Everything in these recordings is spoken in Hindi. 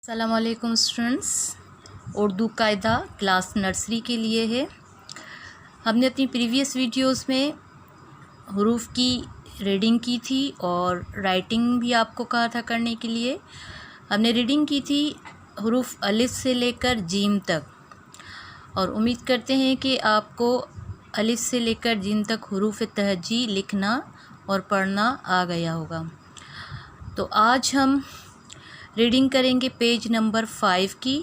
अस्सलाम वालेकुम स्टूडेंट्स। उर्दू कायदा क्लास नर्सरी के लिए है। हमने अपनी प्रीवियस वीडियोस में हरूफ की रीडिंग की थी और राइटिंग भी आपको कहा था करने के लिए। हमने रीडिंग की थी हरूफ अलिफ से लेकर जीम तक, और उम्मीद करते हैं कि आपको अलिफ से लेकर जीम तक हरूफ तहजी लिखना और पढ़ना आ गया होगा। तो आज हम रीडिंग करेंगे पेज नंबर 5 की।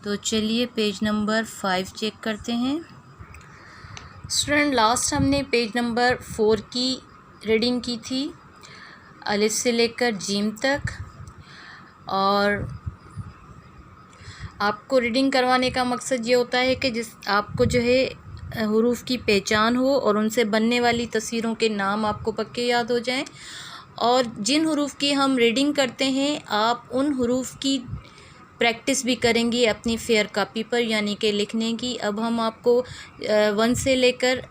तो चलिए पेज नंबर 5 चेक करते हैं। स्टूडेंट, लास्ट हमने पेज नंबर 4 की रीडिंग की थी अलिफ से लेकर जीम तक, और आपको रीडिंग करवाने का मकसद ये होता है कि आपको जो है हरूफ की पहचान हो और उनसे बनने वाली तस्वीरों के नाम आपको पक्के याद हो जाएं। और जिन हरूफ की हम रीडिंग करते हैं आप उन हरूफ की प्रैक्टिस भी करेंगे अपनी फेयर कॉपी पर, यानी कि लिखने की। अब हम आपको 1 से लेकर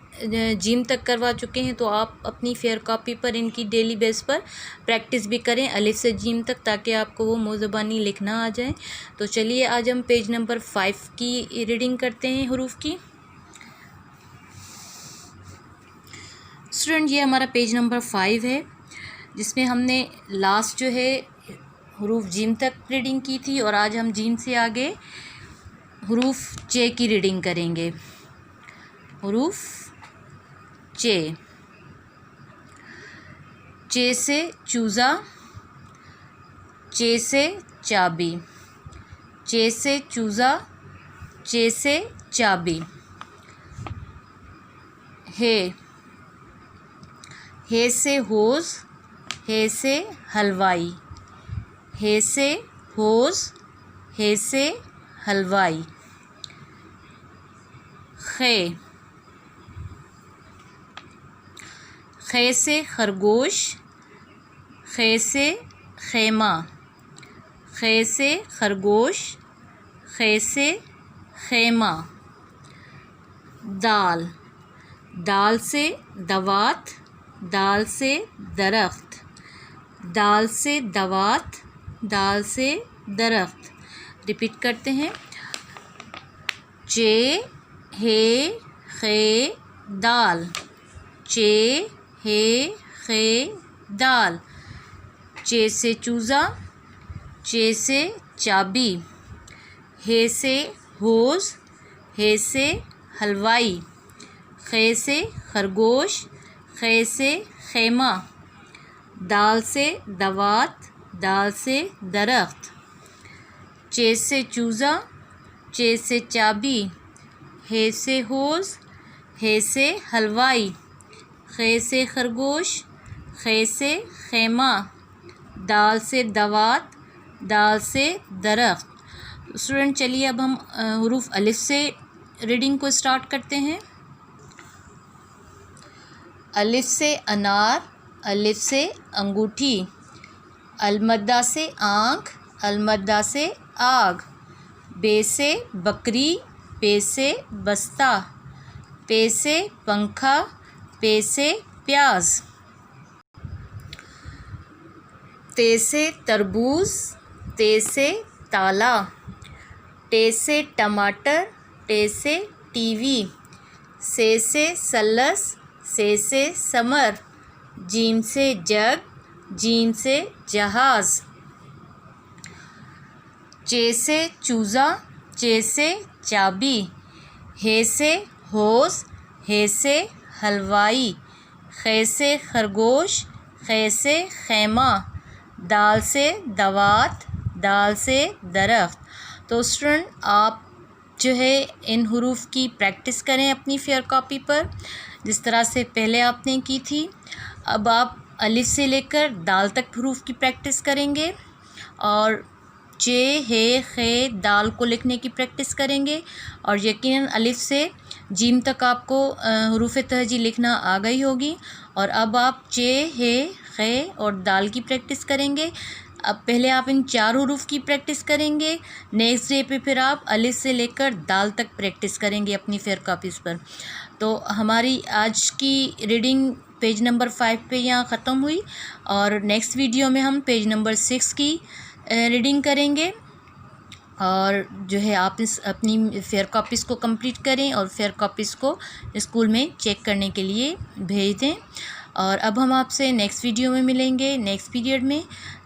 जीम तक करवा चुके हैं, तो आप अपनी फेयर कॉपी पर इनकी डेली बेस पर प्रैक्टिस भी करें अलिफ से जीम तक, ताकि आपको वो मुज़बानी लिखना आ जाए। तो चलिए आज हम पेज नंबर 5 की रीडिंग करते हैं हरूफ की। स्टूडेंट, ये हमारा पेज नंबर 5 है, जिसमें हमने लास्ट जो है हरूफ जीम तक रीडिंग की थी, और आज हम जीम से आगे हरूफ चे की रीडिंग करेंगे। हरूफ चे। चे से चूज़ा, चे से चाबी, चे से चूज़ा, चे से चाबी। हे से होज़, हे से हलवाई, हे से होज़, हे से हलवाई। खे से खरगोश, खे से खेमा, खे से खरगोश, खे से खेमा। दाल से दवात, दाल से दरख्त, दाल से दवात, दाल से दरख्त। रिपीट करते हैं। चे हे खे दाल, चे हे खे दाल। चे से चूज़ा, चे से चाबी, हे से होज़, हे से हलवाई। खे से खरगोश, खे से खेमा। दाल से दवात, दाल से दरख्त। चे से चूज़ा, चे से चाबी, हे से होज़, हे से हलवाई। खे से खरगोश, खे से खेमा। दाल से दवात, दाल से दरख्त। स्टूडेंट, चलिए अब हम हरूफ अलिफ से रीडिंग को स्टार्ट करते हैं। अलिफ से अनार, अलिफ से अंगूठी, अलमद्दा से आँख, अलमद्दा से आग। बे से बकरी, पे से बस्ता, पे से पंखा, पे से प्याज। ते से तरबूज, ते से ताला, टे से टमाटर, टे से टीवी। से सलस, से समर। जीम से जग, जीम से जहाज़। चे से चूज़ा, चे से चाबी, हे से होज़, हे से हलवाई। खे से खरगोश, खे से खेमा। दाल से दवात, दाल से दरख्त। तो स्टूडेंट, आप जो है इन हरूफ की प्रैक्टिस करें अपनी फेयर कॉपी पर, जिस तरह से पहले आपने की थी। अब आप अलिफ से लेकर दाल तक हरूफ की प्रैक्टिस करेंगे, और चे हे खे दाल को लिखने की प्रैक्टिस करेंगे, और यकीनन अलिफ से जीम तक आपको हरूफ तहजी लिखना आ गई होगी। और अब आप चे हे खे और दाल की प्रैक्टिस करेंगे। अब पहले आप इन 4 हरूफ की प्रैक्टिस करेंगे, नेक्स्ट डे पे फिर आप अलिफ से लेकर दाल तक प्रैक्टिस करेंगे अपनी फेयर कॉपीज़ पर। तो हमारी आज की रीडिंग पेज नंबर 5 पे यहाँ ख़त्म हुई, और नेक्स्ट वीडियो में हम पेज नंबर 6 की रीडिंग करेंगे। और जो है आप इस अपनी फेयर कॉपीज़ को कंप्लीट करें और फेयर कॉपीज़ को स्कूल में चेक करने के लिए भेज दें। और अब हम आपसे नेक्स्ट वीडियो में मिलेंगे नेक्स्ट पीरियड में।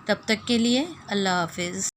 तब तक के लिए अल्लाह हाफिज़।